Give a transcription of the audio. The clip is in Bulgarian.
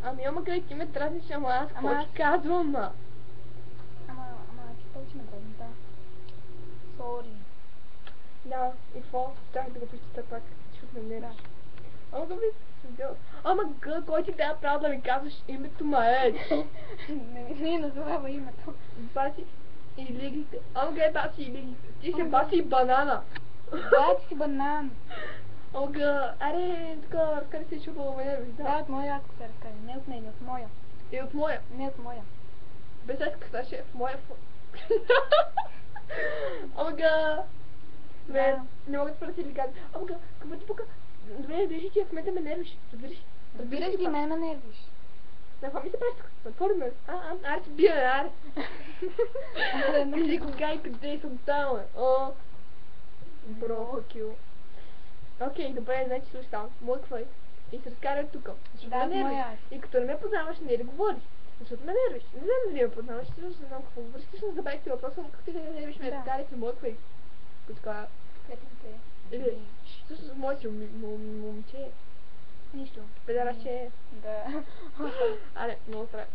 Ами, къде ти ме дразниш, ама аз какво ти казвам, Ама, ти повече ме дразни, да. Сори. Да, и какво? Трябва да го прочита пак, защото ме нервиш. Ама го ми се сделал. Ама кой ти дава право да ми казваш името ме? Не назовава името. Баси и лигите. Ама къде баси и лигите? Ти си баси и банана. Да, ти си банан. Ога, аре, така, разкари се, че хубаво ме нервиш, да. Да, от моя аз се разкари, не от нейна, от моя. И от моя. Не от моя. Без аз казаше в моя фон. Ога, бе, не мога да спра си лигати. Ога, какво ти пука? Добре, вижи, че в момента ме нервиш. Разбираш? Разбираш ги, мен ме нервиш. На какво ми се прави? Затвори ме. Аре си бия, аре. Кажи кога и къде съм там, о. Бро, хокил. Окей, добре, значи слушам. Млъквай. И се разкарай тук. Да, моя. И като не ме познаваш, не да говориш. Защото ме нервиш. Не знам дали ме познаваш, защото не знам какво говориш. Всъщност забавих ти въпроса, но как ти да не нервиш ме, разкарай се, млъквай. Така. Или, всъщност моето момче. Нищо. Педараше. Да. Аре, много трябва.